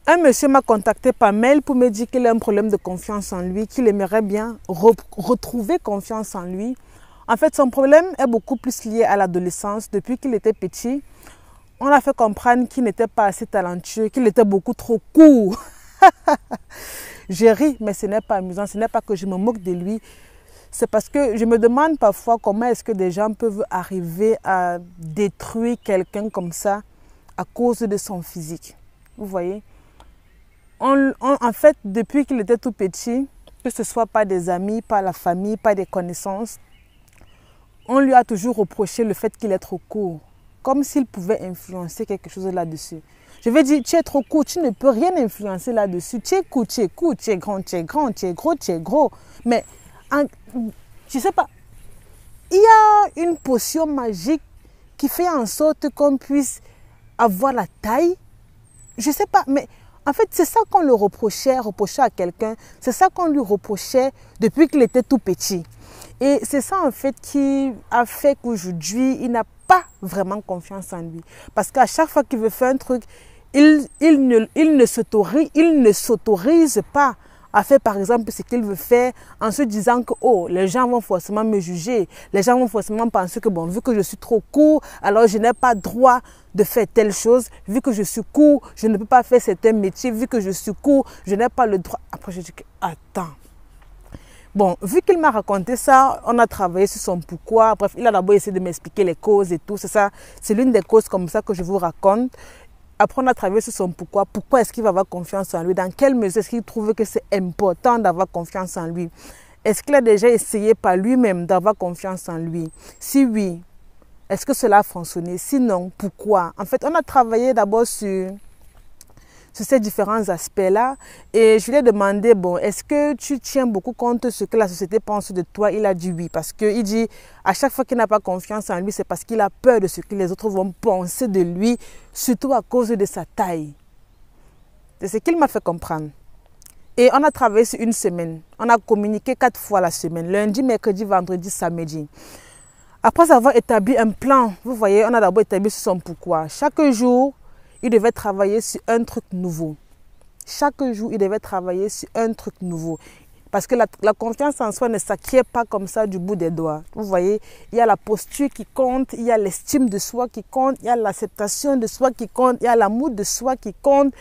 Un monsieur m'a contacté par mail pour me dire qu'il a un problème de confiance en lui, qu'il aimerait bien retrouver confiance en lui. En fait, son problème est beaucoup plus lié à l'adolescence. Depuis qu'il était petit, on a fait comprendre qu'il n'était pas assez talentueux, qu'il était beaucoup trop court. J'ai ri, mais ce n'est pas amusant. Ce n'est pas que je me moque de lui. C'est parce que je me demande parfois comment est-ce que des gens peuvent arriver à détruire quelqu'un comme ça à cause de son physique. Vous voyez? En fait, depuis qu'il était tout petit, que ce soit par des amis, par la famille, par des connaissances, on lui a toujours reproché le fait qu'il est trop court, comme s'il pouvait influencer quelque chose là-dessus. Je vais dire, tu es trop court, tu ne peux rien influencer là-dessus. Tu es court, tu es court, tu es grand, tu es grand, tu es gros, tu es gros. Mais, je ne sais pas, il y a une potion magique qui fait en sorte qu'on puisse avoir la taille. Je ne sais pas, mais en fait, c'est ça qu'on le reprochait à quelqu'un. C'est ça qu'on lui reprochait depuis qu'il était tout petit. Et c'est ça, en fait, qui a fait qu'aujourd'hui, il n'a pas vraiment confiance en lui. Parce qu'à chaque fois qu'il veut faire un truc, il ne s'autorise pas à faire, par exemple, ce qu'il veut faire en se disant que, oh, les gens vont forcément me juger. Les gens vont forcément penser que, bon, vu que je suis trop court, alors je n'ai pas droit de faire telle chose. Vu que je suis court, je ne peux pas faire certains métiers. Vu que je suis court, je n'ai pas le droit. Après, je dis que, attends. Bon, vu qu'il m'a raconté ça, on a travaillé sur son pourquoi. Bref, il a d'abord essayé de m'expliquer les causes et tout. C'est ça, c'est l'une des causes comme ça que je vous raconte. Après, on a travaillé sur son pourquoi. Pourquoi est-ce qu'il va avoir confiance en lui? Dans quelle mesure est-ce qu'il trouve que c'est important d'avoir confiance en lui? Est-ce qu'il a déjà essayé par lui-même d'avoir confiance en lui? Si oui, est-ce que cela a fonctionné? Sinon, pourquoi? En fait, on a travaillé d'abord sur ces différents aspects-là. Et je lui ai demandé, bon, est-ce que tu tiens beaucoup compte de ce que la société pense de toi? Il a dit oui, parce qu'il dit, à chaque fois qu'il n'a pas confiance en lui, c'est parce qu'il a peur de ce que les autres vont penser de lui, surtout à cause de sa taille. C'est ce qu'il m'a fait comprendre. Et on a travaillé sur une semaine. On a communiqué 4 fois la semaine, lundi, mercredi, vendredi, samedi. Après avoir établi un plan, vous voyez, on a d'abord établi son pourquoi. Chaque jour, il devait travailler sur un truc nouveau. Chaque jour, il devait travailler sur un truc nouveau. Parce que la confiance en soi ne s'acquiert pas comme ça du bout des doigts. Vous voyez, il y a la posture qui compte, il y a l'estime de soi qui compte, il y a l'acceptation de soi qui compte, il y a l'amour de soi qui compte.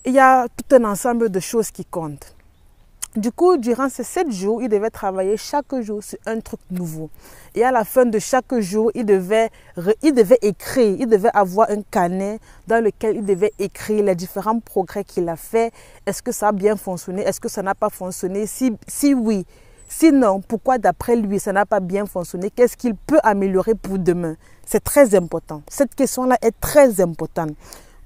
Il y a tout un ensemble de choses qui comptent. Du coup, durant ces 7 jours, il devait travailler chaque jour sur un truc nouveau. Et à la fin de chaque jour, il devait écrire, il devait avoir un carnet dans lequel il devait écrire les différents progrès qu'il a fait. Est-ce que ça a bien fonctionné? Est-ce que ça n'a pas fonctionné? Si oui, sinon, pourquoi d'après lui, ça n'a pas bien fonctionné? Qu'est-ce qu'il peut améliorer pour demain? C'est très important. Cette question-là est très importante.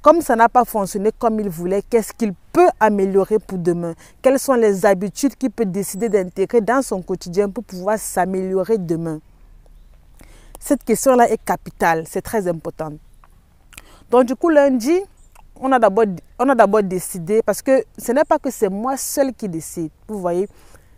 Comme ça n'a pas fonctionné comme il voulait, qu'est-ce qu'il peut améliorer pour demain? Quelles sont les habitudes qu'il peut décider d'intégrer dans son quotidien pour pouvoir s'améliorer demain? Cette question-là est capitale, c'est très important. Donc du coup, lundi, on a d'abord décidé, parce que ce n'est pas que c'est moi seul qui décide, vous voyez.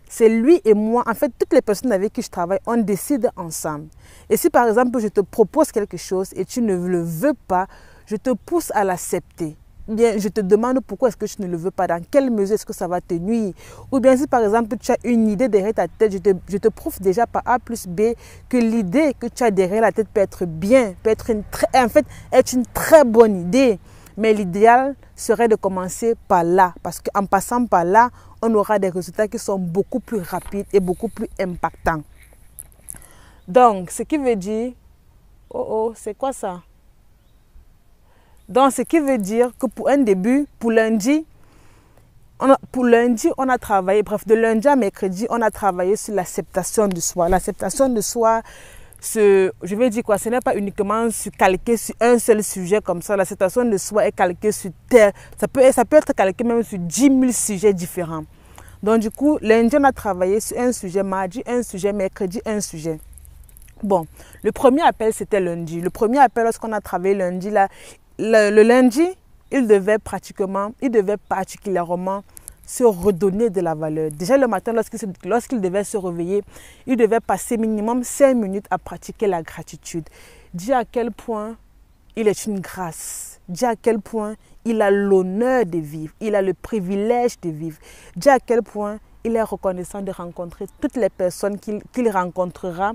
C'est lui et moi, en fait, toutes les personnes avec qui je travaille, on décide ensemble. Et si par exemple, je te propose quelque chose et tu ne le veux pas, je te pousse à l'accepter. Bien, je te demande pourquoi est-ce que tu ne le veux pas, dans quelle mesure est-ce que ça va te nuire. Ou bien si par exemple tu as une idée derrière ta tête, je te prouve déjà par A plus B que l'idée que tu as derrière la tête peut être bien, peut être est une très bonne idée. Mais l'idéal serait de commencer par là, parce qu'en passant par là, on aura des résultats qui sont beaucoup plus rapides et beaucoup plus impactants. Donc, ce qui veut dire, c'est quoi ça? Donc, ce qui veut dire que pour un début, pour lundi, on a travaillé, bref, de lundi à mercredi, on a travaillé sur l'acceptation de soi. L'acceptation de soi, je vais dire quoi, ce n'est pas uniquement calqué sur un seul sujet comme ça. L'acceptation de soi est calquée sur ça peut être calqué même sur 10 000 sujets différents. Donc, du coup, lundi, on a travaillé sur un sujet, mardi, un sujet, mercredi, un sujet. Bon, le premier appel, c'était lundi. Le premier appel, lorsqu'on a travaillé lundi, là, le lundi, il devait particulièrement se redonner de la valeur. Déjà le matin, lorsqu'il devait se réveiller, il devait passer minimum 5 minutes à pratiquer la gratitude. Dire à quel point il est une grâce. Dis à quel point il a l'honneur de vivre, il a le privilège de vivre. Dis à quel point il est reconnaissant de rencontrer toutes les personnes qu'il rencontrera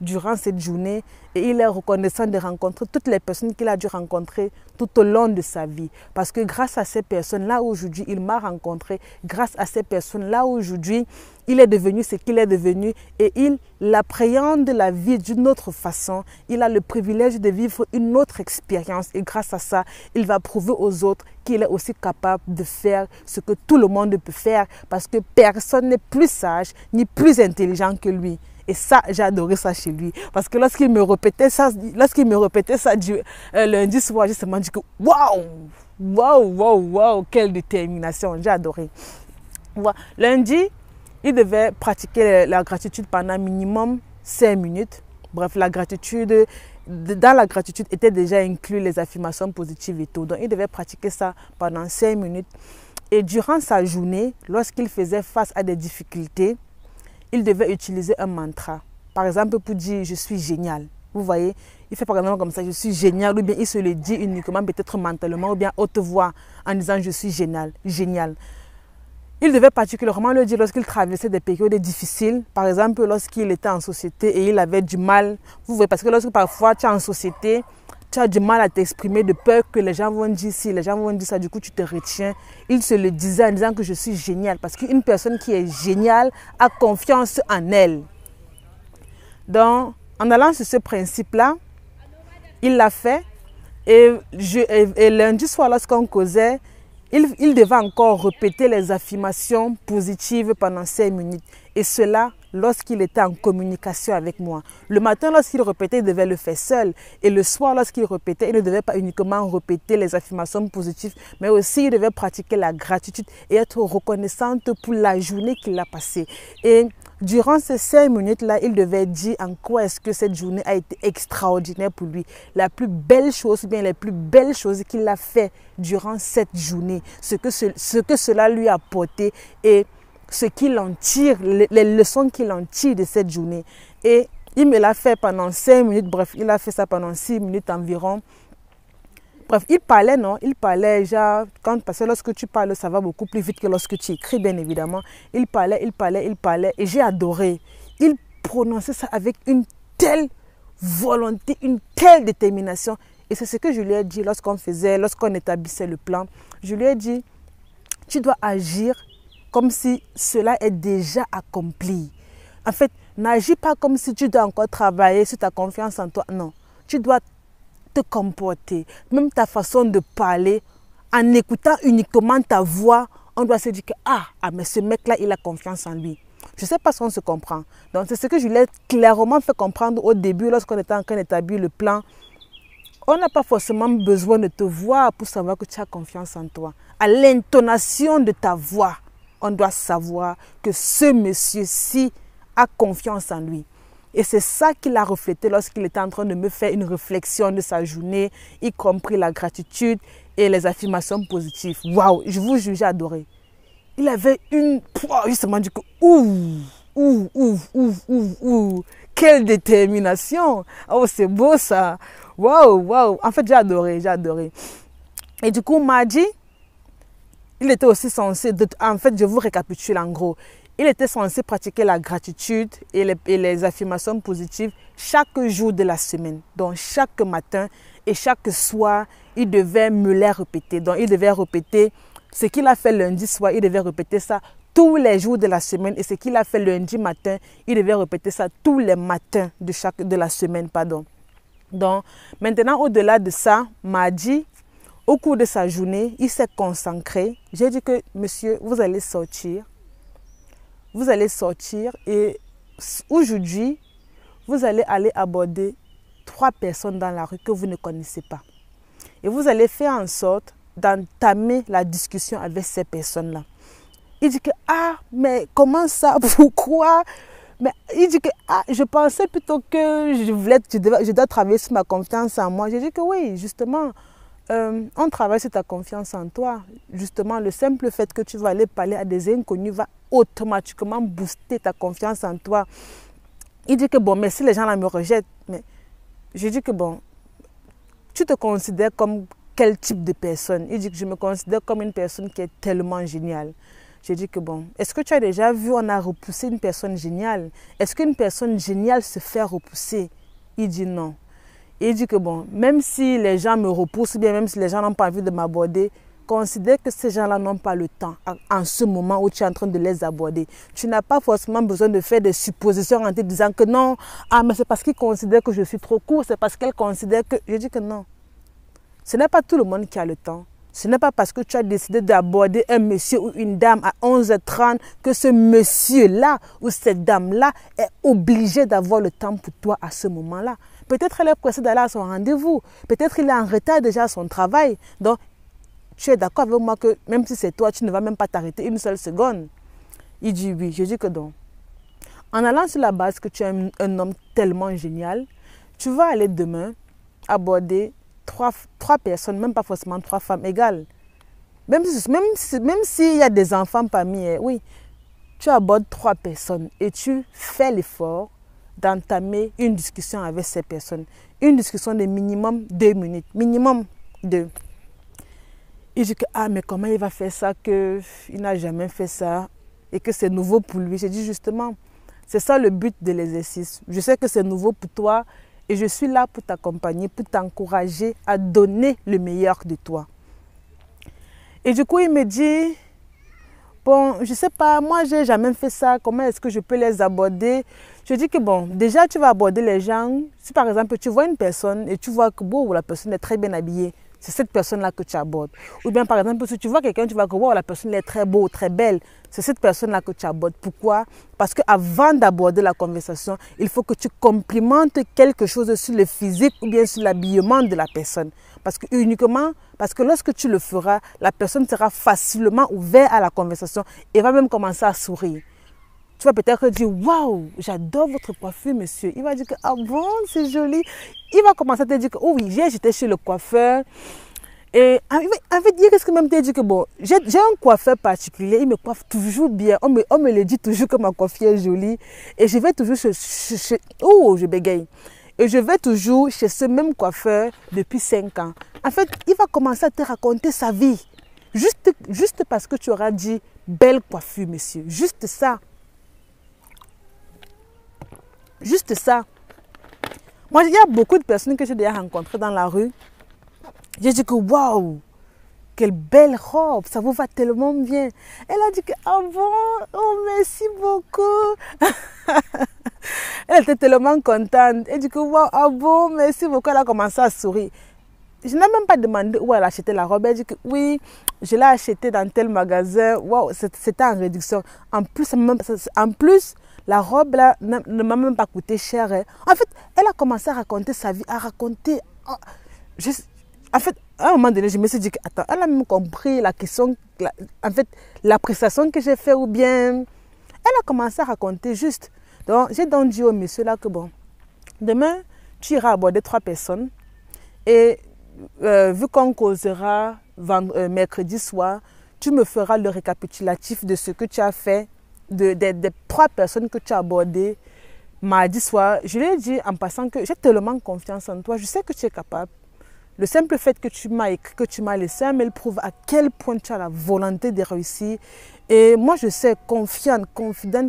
durant cette journée et il est reconnaissant de rencontrer toutes les personnes qu'il a dû rencontrer tout au long de sa vie. Parce que grâce à ces personnes-là, aujourd'hui, il m'a rencontré. Grâce à ces personnes-là, aujourd'hui, il est devenu ce qu'il est devenu et il appréhende la vie d'une autre façon. Il a le privilège de vivre une autre expérience et grâce à ça, il va prouver aux autres qu'il est aussi capable de faire ce que tout le monde peut faire parce que personne n'est plus sage ni plus intelligent que lui. Et ça, j'ai adoré ça chez lui. Parce que lorsqu'il me répétait ça lundi soir, j'ai seulement dit que waouh, waouh, waouh, waouh, quelle détermination. J'ai adoré. Lundi, il devait pratiquer la gratitude pendant minimum 5 minutes. Bref, la gratitude, dans la gratitude était déjà inclus les affirmations positives et tout. Donc, il devait pratiquer ça pendant 5 minutes. Et durant sa journée, lorsqu'il faisait face à des difficultés, il devait utiliser un mantra. Par exemple, pour dire « je suis génial ». Vous voyez, il fait par exemple comme ça « je suis génial » ou bien il se le dit uniquement peut-être mentalement ou bien haute voix en disant « je suis génial ». Génial. Il devait particulièrement le dire lorsqu'il traversait des périodes difficiles. Par exemple, lorsqu'il était en société et il avait du mal. Vous voyez, parce que lorsque parfois tu es en société, tu as du mal à t'exprimer de peur que les gens vont dire si, les gens vont dire ça, du coup tu te retiens. Il se le disait en disant que je suis génial parce qu'une personne qui est géniale a confiance en elle. Donc, en allant sur ce principe-là, il l'a fait et lundi soir lorsqu'on causait, il devait encore répéter les affirmations positives pendant 5 minutes et cela lorsqu'il était en communication avec moi. Le matin, lorsqu'il répétait, il devait le faire seul. Et le soir, lorsqu'il répétait, il ne devait pas uniquement répéter les affirmations positives, mais aussi il devait pratiquer la gratitude et être reconnaissante pour la journée qu'il a passée. Et durant ces 5 minutes-là, il devait dire en quoi est-ce que cette journée a été extraordinaire pour lui. La plus belle chose, bien les plus belles choses qu'il a fait durant cette journée. Ce que cela lui a apporté et ce qu'il en tire, les leçons qu'il en tire de cette journée. Et il me l'a fait pendant 5 minutes, bref, il a fait ça pendant 6 minutes environ. Bref, il parlait, non? Il parlait, genre, parce que lorsque tu parles, ça va beaucoup plus vite que lorsque tu écris, bien évidemment. Il parlait, et j'ai adoré. Il prononçait ça avec une telle volonté, une telle détermination. Et c'est ce que je lui ai dit lorsqu'on établissait le plan. Je lui ai dit, tu dois agir comme si cela est déjà accompli. En fait, n'agis pas comme si tu dois encore travailler sur ta confiance en toi. Non, tu dois te comporter. Même ta façon de parler, en écoutant uniquement ta voix, on doit se dire que mais ce mec-là, il a confiance en lui. Je ne sais pas si on se comprend. Donc, c'est ce que je lui ai clairement fait comprendre au début lorsqu'on était en train d'établir le plan. On n'a pas forcément besoin de te voir pour savoir que tu as confiance en toi. À l'intonation de ta voix, on doit savoir que ce monsieur-ci a confiance en lui. Et c'est ça qu'il a reflété lorsqu'il était en train de me faire une réflexion de sa journée, y compris la gratitude et les affirmations positives. Waouh, je vous jure, j'ai adoré. Il avait justement du coup, quelle détermination. Oh, c'est beau ça. Waouh, waouh. En fait, j'ai adoré. Et du coup, mardi, il était aussi censé, en fait, je vous récapitule en gros. Il était censé pratiquer la gratitude et les affirmations positives chaque jour de la semaine. Donc, chaque matin et chaque soir, il devait me les répéter. Donc, il devait répéter ce qu'il a fait lundi soir, il devait répéter ça tous les jours de la semaine. Et ce qu'il a fait lundi matin, il devait répéter ça tous les matins de la semaine. Donc, maintenant, au-delà de ça, mardi, au cours de sa journée, il s'est consacré. J'ai dit que, monsieur, vous allez sortir. Vous allez sortir et aujourd'hui, vous allez aller aborder 3 personnes dans la rue que vous ne connaissez pas. Et vous allez faire en sorte d'entamer la discussion avec ces personnes-là. Il dit que, mais comment ça, pourquoi? Mais il dit que, je pensais plutôt que je dois travailler sur ma confiance en moi. J'ai dit que oui, justement, on travaille sur ta confiance en toi. Justement, le simple fait que tu vas aller parler à des inconnus va automatiquement booster ta confiance en toi. Il dit que bon, mais si les gens là me rejettent, mais je dis que bon, tu te considères comme quel type de personne? Il dit que je me considère comme une personne qui est tellement géniale. J'ai dit que bon, est-ce que tu as déjà vu, on a repoussé une personne géniale? Est-ce qu'une personne géniale se fait repousser? Il dit non. Et il dit que bon, même si les gens me repoussent, bien même si les gens n'ont pas envie de m'aborder, considère que ces gens-là n'ont pas le temps en ce moment où tu es en train de les aborder. Tu n'as pas forcément besoin de faire des suppositions en te disant que non, ah mais c'est parce qu'ils considèrent que je suis trop court, c'est parce qu'elles considèrent que... Je dis que non. Ce n'est pas tout le monde qui a le temps. Ce n'est pas parce que tu as décidé d'aborder un monsieur ou une dame à 11h30 que ce monsieur-là ou cette dame-là est obligé d'avoir le temps pour toi à ce moment-là. Peut-être elle est pressée d'aller à son rendez-vous. Peut-être il est en retard déjà à son travail. Donc, tu es d'accord avec moi que même si c'est toi, tu ne vas même pas t'arrêter une seule seconde. Il dit oui. Je dis que non. En allant sur la base que tu es un homme tellement génial, tu vas aller demain aborder trois personnes, même pas forcément 3 femmes égales. Même s'il y a des enfants parmi elles, oui, tu abordes 3 personnes et tu fais l'effort d'entamer une discussion avec ces personnes. Une discussion de minimum 2 minutes. Minimum 2. Il dit que, ah, mais comment il va faire ça, qu'il n'a jamais fait ça et que c'est nouveau pour lui. J'ai dit justement, c'est ça le but de l'exercice. Je sais que c'est nouveau pour toi et je suis là pour t'accompagner, pour t'encourager à donner le meilleur de toi. Et du coup, il me dit, bon, je ne sais pas, moi, je n'ai jamais fait ça, comment est-ce que je peux les aborder? Je dis que bon, déjà, tu vas aborder les gens. Si par exemple, tu vois une personne et tu vois que bon, la personne est très bien habillée, c'est cette personne-là que tu abordes. Ou bien, par exemple, si tu vois quelqu'un, tu vas que wow, la personne est très beau, très belle. C'est cette personne-là que tu abordes. Pourquoi? Parce qu'avant d'aborder la conversation, il faut que tu complimentes quelque chose sur le physique ou bien sur l'habillement de la personne. Parce que lorsque tu le feras, la personne sera facilement ouverte à la conversation et va même commencer à sourire. Tu vas peut-être dire, waouh, j'adore votre coiffure, monsieur. Il va dire que, ah bon, c'est joli. Il va commencer à te dire que, oh oui, j'étais chez le coiffeur. Et en fait, il risque même de te dire que, bon, j'ai un coiffeur particulier, il me coiffe toujours bien. On me le dit toujours que ma coiffure est jolie. Et je vais toujours je bégaye. Et je vais toujours chez ce même coiffeur depuis 5 ans. En fait, il va commencer à te raconter sa vie. Juste parce que tu auras dit, belle coiffure, monsieur. Juste ça. Juste ça. Moi, il y a beaucoup de personnes que j'ai déjà rencontrées dans la rue. J'ai dit que waouh, quelle belle robe, ça vous va tellement bien. Elle a dit que ah bon, oh merci beaucoup. Elle était tellement contente. Elle dit que waouh, ah bon, merci beaucoup. Elle a commencé à sourire. Je n'ai même pas demandé où elle a acheté la robe. Elle dit que oui, je l'ai achetée dans tel magasin. Waouh, c'était en réduction. En plus, la robe là ne m'a même pas coûté cher. Hein. En fait, elle a commencé à raconter sa vie, à raconter. En fait, à un moment donné, je me suis dit que, attends, elle a même compris la question, en fait, la prestation que j'ai fait ou bien. Elle a commencé à raconter juste. Donc, j'ai donc dit au monsieur là que bon, demain, tu iras aborder 3 personnes et vu qu'on causera mercredi soir, tu me feras le récapitulatif de ce que tu as fait, des 3 personnes que tu as abordées mardi soir. Je lui ai dit en passant que j'ai tellement confiance en toi, je sais que tu es capable. Le simple fait que tu m'as écrit, que tu m'as laissé un mail prouve à quel point tu as la volonté de réussir. Et moi, je sais, confidente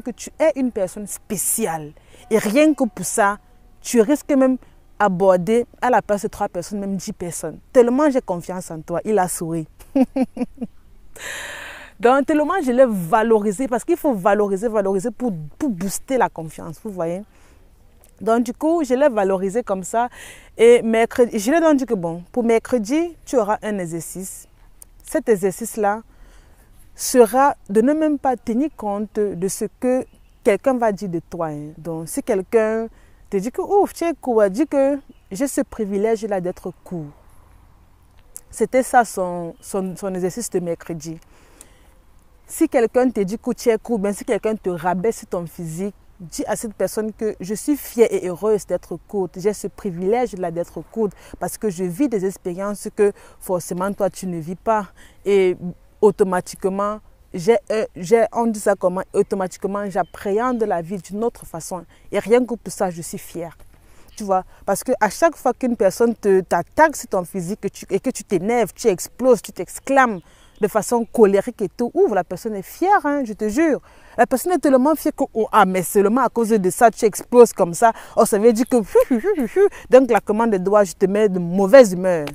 que tu es une personne spéciale. Et rien que pour ça, tu risques même aborder à la place de 3 personnes, même 10 personnes. Tellement j'ai confiance en toi. Il a souri. Donc, tellement je l'ai valorisé, parce qu'il faut valoriser pour booster la confiance, vous voyez. Donc, du coup, je l'ai valorisé comme ça. Et mercredi, je lui ai donc dit que bon, pour mercredi, tu auras un exercice. Cet exercice-là sera de ne même pas tenir compte de ce que quelqu'un va dire de toi. Hein. Donc, si quelqu'un te dit que ouf, tu es court, dit que j'ai ce privilège-là d'être court. C'était ça son exercice de mercredi. Si quelqu'un te dit que tu es court, bien si quelqu'un te rabaisse sur ton physique, dis à cette personne que je suis fière et heureuse d'être courte. J'ai ce privilège-là d'être courte parce que je vis des expériences que forcément toi tu ne vis pas. Et automatiquement, on dit ça comment? Automatiquement, j'appréhende la vie d'une autre façon. Et rien que pour ça, je suis fière. tu vois. Parce qu'à chaque fois qu'une personne t'attaque sur ton physique et que tu t'énerves, tu exploses, tu t'exclames de façon colérique et tout, ouvre, la personne est fière, hein, je te jure. La personne est tellement fière que, oh, ah, mais seulement à cause de ça, tu exploses comme ça. Oh, ça veut dire que, donc la commande des doigts, je te mets de mauvaise humeur.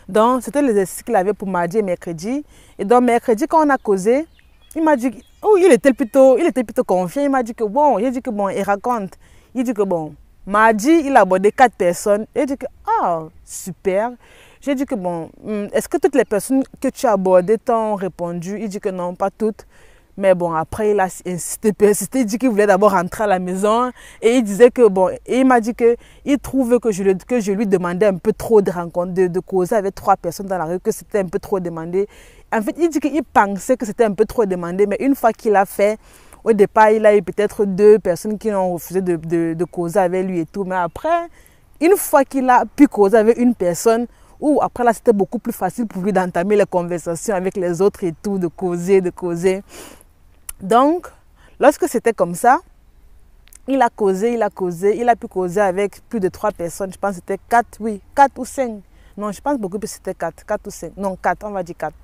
Donc, c'était l'exercice qu'il avait pour mardi et mercredi. Et donc, mercredi, quand on a causé, il m'a dit, oh, il était plutôt confiant. Il m'a dit que bon, j'ai dit que bon, il raconte. Il dit que bon, mardi, il a abordé 4 personnes. Il dit que, ah, super. J'ai dit que bon, est-ce que toutes les personnes que tu as abordées t'ont répondu? Il dit que non, pas toutes. Mais bon, après, il a insisté, persisté. Il dit qu'il voulait d'abord rentrer à la maison. Et il disait que bon, et il m'a dit qu'il trouve que je lui demandais un peu trop de rencontres, de causer avec 3 personnes dans la rue, que c'était un peu trop demandé. En fait, il dit qu'il pensait que c'était un peu trop demandé, mais une fois qu'il a fait, au départ, il a eu peut-être 2 personnes qui ont refusé de causer avec lui et tout. Mais après, une fois qu'il a pu causer avec une personne, ou après là, c'était beaucoup plus facile pour lui d'entamer les conversations avec les autres et tout, de causer. Donc, lorsque c'était comme ça, il a causé, il a pu causer avec plus de 3 personnes. Je pense que c'était 4, oui, 4 ou 5. Non, je pense beaucoup que c'était 4 ou 5. Non, 4, on va dire 4.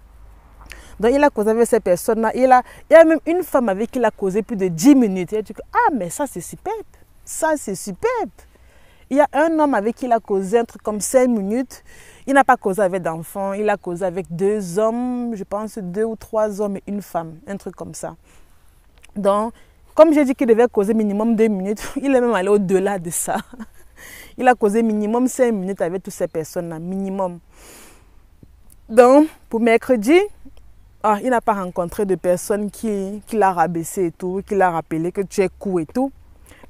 Donc, il a causé avec ces personnes-là. Il y a même une femme avec qui il a causé plus de 10 minutes. Il a dit, ah, mais ça, c'est superbe. Ça, c'est superbe. Il y a un homme avec qui il a causé un truc comme 5 minutes. Il n'a pas causé avec d'enfants. Il a causé avec 2 hommes, je pense 2 ou 3 hommes et une femme. Un truc comme ça. Donc, comme j'ai dit qu'il devait causer minimum 2 minutes, il est même allé au-delà de ça. Il a causé minimum 5 minutes avec toutes ces personnes-là, minimum. Donc, pour mercredi, il n'a pas rencontré de personnes qui l'a rabaissé et tout, qui l'a rappelé que tu es cool et tout.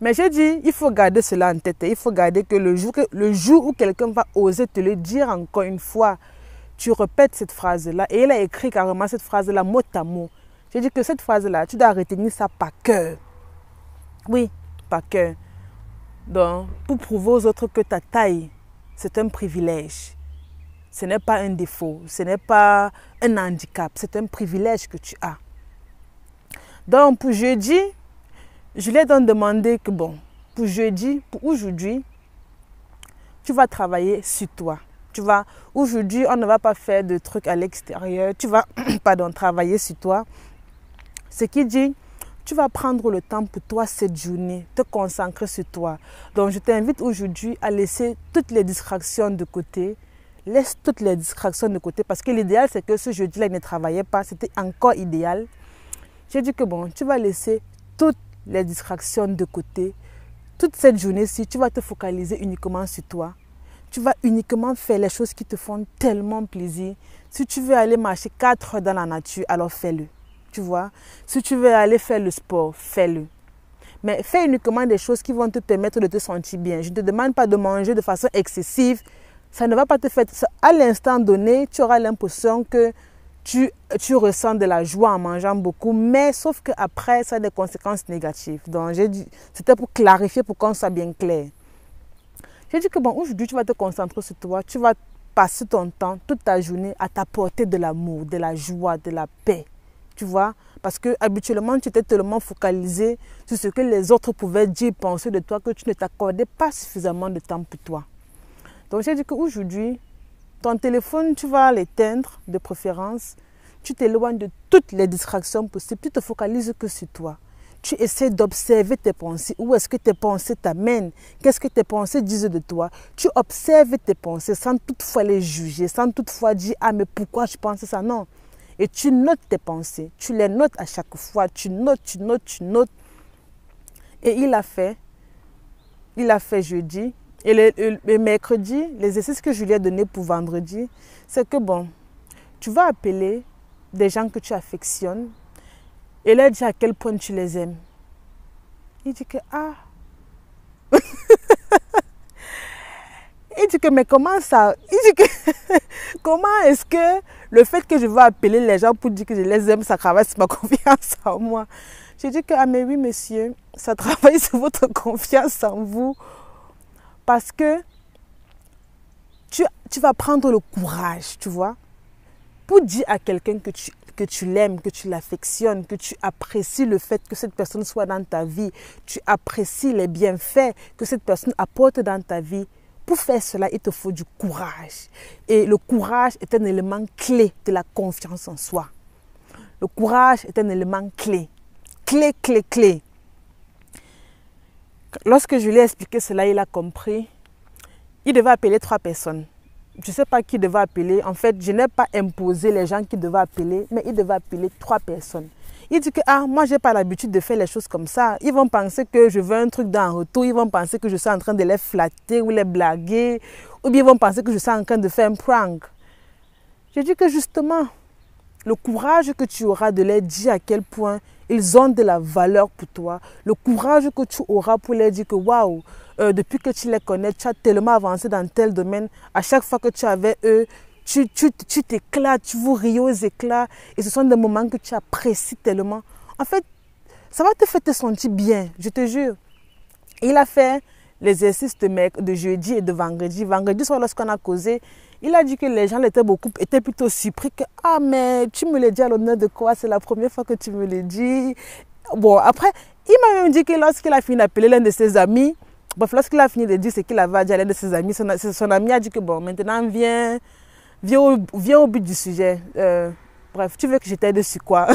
Mais j'ai dit, il faut garder cela en tête. Il faut garder que le jour où quelqu'un va oser te le dire encore une fois, tu répètes cette phrase-là. Et il a écrit carrément cette phrase-là mot à mot. J'ai dit que cette phrase-là, tu dois retenir ça par cœur. Oui, par cœur. Donc, pour prouver aux autres que ta taille, c'est un privilège. Ce n'est pas un défaut, ce n'est pas un handicap, c'est un privilège que tu as. Donc, pour jeudi, je lui ai donc demandé que bon, pour jeudi, pour aujourd'hui, tu vas travailler sur toi. Aujourd'hui, on ne va pas faire de trucs à l'extérieur. Tu vas, travailler sur toi. Ce qui dit, tu vas prendre le temps pour toi cette journée, te concentrer sur toi. Donc, je t'invite aujourd'hui à laisser toutes les distractions de côté. Laisse toutes les distractions de côté parce que l'idéal, c'est que ce jeudi-là, il ne travaillait pas. C'était encore idéal. J'ai dit que bon, tu vas laisser toutes les distractions de côté. Toute cette journée-ci, tu vas te focaliser uniquement sur toi. Tu vas uniquement faire les choses qui te font tellement plaisir. Si tu veux aller marcher 4 heures dans la nature, alors fais-le. Tu vois, si tu veux aller faire le sport, fais-le. Mais fais uniquement des choses qui vont te permettre de te sentir bien. Je ne te demande pas de manger de façon excessive. Ça ne va pas te faire... À l'instant donné, tu auras l'impression que tu ressens de la joie en mangeant beaucoup. Mais sauf qu'après, ça a des conséquences négatives. Donc, c'était pour clarifier, pour qu'on soit bien clair. J'ai dit que bon, aujourd'hui, tu vas te concentrer sur toi. Tu vas passer ton temps, toute ta journée, à t'apporter de l'amour, de la joie, de la paix. Tu vois, parce que habituellement, tu étais tellement focalisé sur ce que les autres pouvaient dire, penser de toi, que tu ne t'accordais pas suffisamment de temps pour toi. Donc, j'ai dit qu'aujourd'hui, ton téléphone, tu vas l'éteindre de préférence. Tu t'éloignes de toutes les distractions possibles. Tu te focalises que sur toi. Tu essaies d'observer tes pensées. Où est-ce que tes pensées t'amènent? Qu'est-ce que tes pensées disent de toi? Tu observes tes pensées sans toutefois les juger, sans toutefois dire « Ah, mais pourquoi je pense ça ?» Non. Et tu notes tes pensées. Tu les notes à chaque fois. Tu notes. Et il a fait jeudi. Et le mercredi, l'exercice que je lui ai donné pour vendredi, c'est que bon, tu vas appeler des gens que tu affectionnes et leur dire à quel point tu les aimes. Il dit que, il dit que, mais comment ça? Il dit que, comment est-ce que le fait que je vais appeler les gens pour dire que je les aime, ça travaille sur ma confiance en moi? J'ai dit que, mais oui, monsieur, ça travaille sur votre confiance en vous. Parce que tu vas prendre le courage, tu vois, pour dire à quelqu'un que que tu l'aimes, que tu l'affectionnes, que tu apprécies le fait que cette personne soit dans ta vie, tu apprécies les bienfaits que cette personne apporte dans ta vie. Pour faire cela, il te faut du courage. Et le courage est un élément clé de la confiance en soi. Le courage est un élément clé. Clé, clé, clé. Lorsque je lui ai expliqué cela, il a compris. Il devait appeler 3 personnes. Je ne sais pas qui devait appeler. En fait, je n'ai pas imposé les gens qui devaient appeler, mais il devait appeler 3 personnes. Il dit que moi, je n'ai pas l'habitude de faire les choses comme ça. Ils vont penser que je veux un truc dans retour. Ils vont penser que je suis en train de les flatter ou les blaguer. Ou bien ils vont penser que je suis en train de faire un prank. Je dis que justement, le courage que tu auras de leur dire à quel point ils ont de la valeur pour toi. Le courage que tu auras pour leur dire que waouh, depuis que tu les connais, tu as tellement avancé dans tel domaine. À chaque fois que tu es avec eux, tu t'éclates, tu vous riez aux éclats. Et ce sont des moments que tu apprécies tellement. En fait, ça va te faire te sentir bien, je te jure. Il a fait l'exercice de jeudi et de vendredi. Vendredi soir, lorsqu'on a causé, il a dit que les gens étaient plutôt surpris que « Ah, mais tu me le dis à l'honneur de quoi? C'est la première fois que tu me le dis. » Bon, après, il m'a même dit que lorsqu'il a fini d'appeler l'un de ses amis, bref, lorsqu'il a fini de dire ce qu'il avait dit à l'un de ses amis, son ami a dit que bon, maintenant viens au but du sujet. Bref, tu veux que je t'aide sur quoi?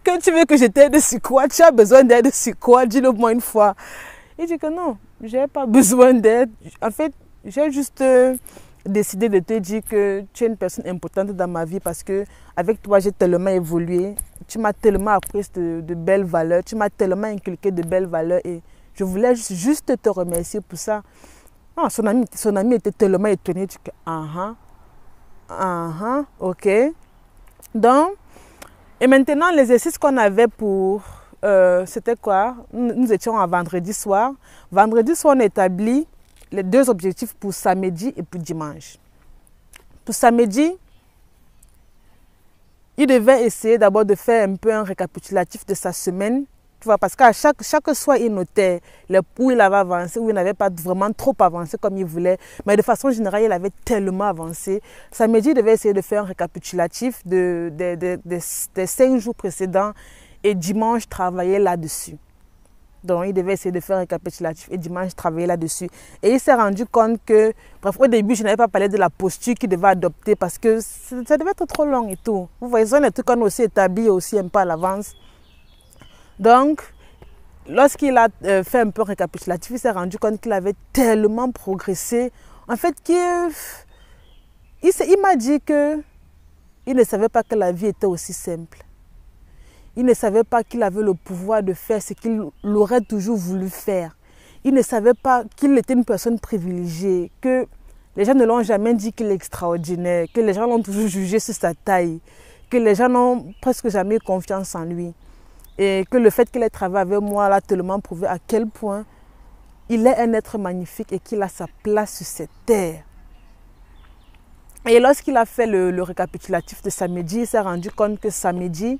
Que tu veux que je t'aide sur quoi? Tu as besoin d'aide sur quoi? Dis-le moi une fois. Il dit que non, je n'ai pas besoin d'aide. En fait, j'ai juste décidé de te dire que tu es une personne importante dans ma vie parce que avec toi, j'ai tellement évolué. Tu m'as tellement appris de belles valeurs. Tu m'as tellement inculqué de belles valeurs et je voulais juste te remercier pour ça. Oh, son ami était tellement étonné. Tu dis ok. Donc, et maintenant, l'exercice qu'on avait pour... c'était quoi? Nous étions à vendredi soir. Vendredi soir, on établit les 2 objectifs pour samedi et pour dimanche. Pour samedi, il devait essayer d'abord de faire un peu un récapitulatif de sa semaine. Tu vois, parce qu'à chaque soir, il notait où il avait avancé, où il n'avait pas vraiment trop avancé comme il voulait. Mais de façon générale, il avait tellement avancé. Samedi, il devait essayer de faire un récapitulatif des 5 jours précédents et dimanche, travailler là-dessus. Donc, il devait essayer de faire un récapitulatif et dimanche, travailler là-dessus. Et il s'est rendu compte que, bref, au début, je n'avais pas parlé de la posture qu'il devait adopter parce que ça devait être trop long et tout. Vous voyez, ce sont des trucs qu'on a aussi établis aussi un peu à l'avance. Donc, lorsqu'il a fait un peu récapitulatif, il s'est rendu compte qu'il avait tellement progressé. En fait, il m'a dit qu'il ne savait pas que la vie était aussi simple. Il ne savait pas qu'il avait le pouvoir de faire ce qu'il aurait toujours voulu faire. Il ne savait pas qu'il était une personne privilégiée, que les gens ne l'ont jamais dit qu'il est extraordinaire, que les gens l'ont toujours jugé sur sa taille, que les gens n'ont presque jamais eu confiance en lui. Et que le fait qu'il ait travaillé avec moi l'a tellement prouvé à quel point il est un être magnifique et qu'il a sa place sur cette terre. Et lorsqu'il a fait le récapitulatif de samedi, il s'est rendu compte que samedi,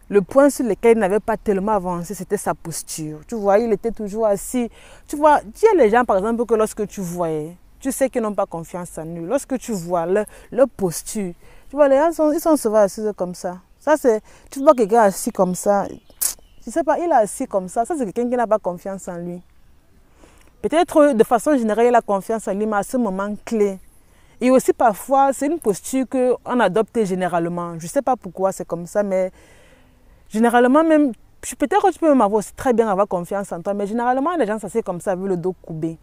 le point sur lequel il n'avait pas tellement avancé, c'était sa posture. Tu vois, il était toujours assis. Tu vois, il y a les gens, par exemple, que lorsque tu voyais, tu sais qu'ils n'ont pas confiance en eux. Lorsque tu vois leur posture, tu vois, les gens ils sont souvent assis comme ça. Ça, c'est, tu vois quelqu'un assis comme ça, je ne sais pas, il est assis comme ça. Ça, c'est quelqu'un qui n'a pas confiance en lui. Peut-être, de façon générale, il a confiance en lui, mais à ce moment clé. Et aussi, parfois, c'est une posture qu'on adopte généralement. Je ne sais pas pourquoi c'est comme ça, mais généralement, même, peut-être que tu peux même avoir aussi très bien avoir confiance en toi, mais généralement, les gens s'asseyent comme ça, avec le dos courbé.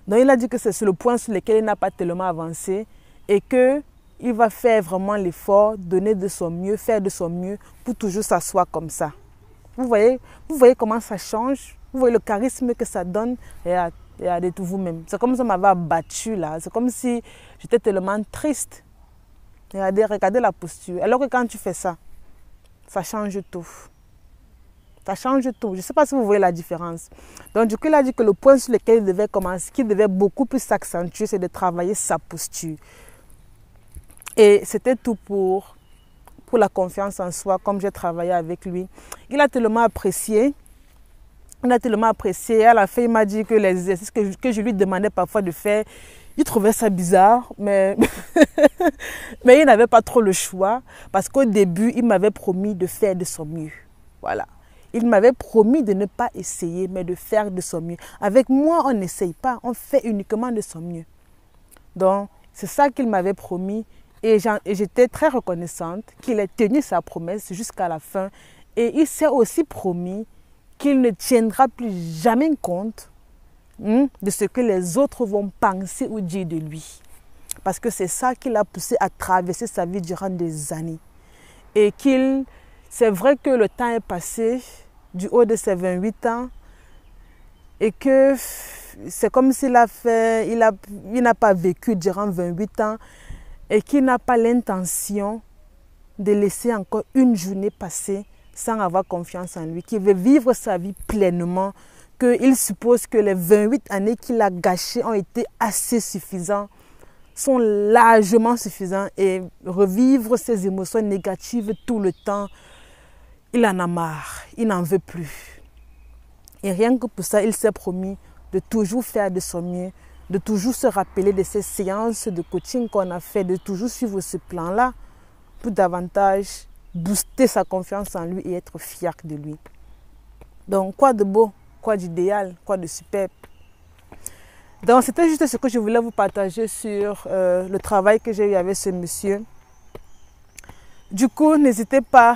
Donc, il a dit que c'est sur le point sur lequel il n'a pas tellement avancé et qu'il va faire vraiment l'effort, donner de son mieux, faire de son mieux pour toujours s'asseoir comme ça. Vous voyez comment ça change? Vous voyez le charisme que ça donne? Regardez tout vous-même. C'est comme si on m'avait abattu là. C'est comme si j'étais tellement triste. Regardez la posture. Alors que quand tu fais ça, ça change tout. Ça change tout. Je ne sais pas si vous voyez la différence. Donc, du coup, il a dit que le point sur lequel il devait commencer, qu'il devait beaucoup plus s'accentuer, c'est de travailler sa posture. Et c'était tout pour la confiance en soi, comme j'ai travaillé avec lui. Il a tellement apprécié. Il a tellement apprécié. À la fin, il m'a dit que les exercices que je lui demandais parfois de faire, Il trouvait ça bizarre, mais, mais il n'avait pas trop le choix parce qu'au début, il m'avait promis de faire de son mieux. Voilà. Il m'avait promis de ne pas essayer, mais de faire de son mieux. Avec moi, on n'essaye pas, on fait uniquement de son mieux. Donc, c'est ça qu'il m'avait promis et j'étais très reconnaissante qu'il ait tenu sa promesse jusqu'à la fin. Et il s'est aussi promis qu'il ne tiendra plus jamais compte de ce que les autres vont penser ou dire de lui. Parce que c'est ça qui l'a poussé à traverser sa vie durant des années. Et c'est vrai que le temps est passé du haut de ses 28 ans et que c'est comme s'il il n'a pas vécu durant 28 ans et qu'il n'a pas l'intention de laisser encore une journée passer sans avoir confiance en lui, qu'il veut vivre sa vie pleinement, qu'il suppose que les 28 années qu'il a gâchées ont été assez suffisantes, sont largement suffisants et revivre ses émotions négatives tout le temps, il en a marre, il n'en veut plus. Et rien que pour ça, il s'est promis de toujours faire de son mieux, de toujours se rappeler de ces séances de coaching qu'on a fait, de toujours suivre ce plan-là pour davantage booster sa confiance en lui et être fier de lui. Donc, quoi de beau, quoi d'idéal, quoi de superbe. Donc, c'était juste ce que je voulais vous partager sur le travail que j'ai eu avec ce monsieur. Du coup, n'hésitez pas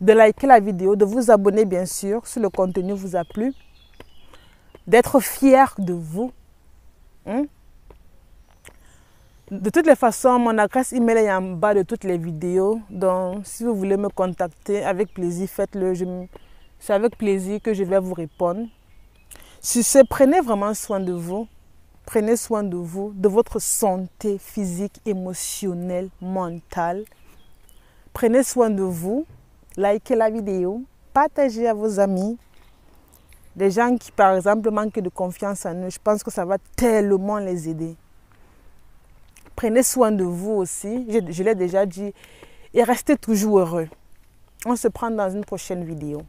de liker la vidéo, de vous abonner bien sûr si le contenu vous a plu, d'être fier de vous. De toutes les façons, mon adresse email est en bas de toutes les vidéos. Donc, si vous voulez me contacter, avec plaisir, faites-le. C'est avec plaisir que je vais vous répondre. Sur ce, prenez vraiment soin de vous. Prenez soin de vous, de votre santé physique, émotionnelle, mentale. Prenez soin de vous. Likez la vidéo. Partagez à vos amis. Des gens qui, par exemple, manquent de confiance en eux. Je pense que ça va tellement les aider. Prenez soin de vous aussi, je l'ai déjà dit, et restez toujours heureux. On se prend dans une prochaine vidéo.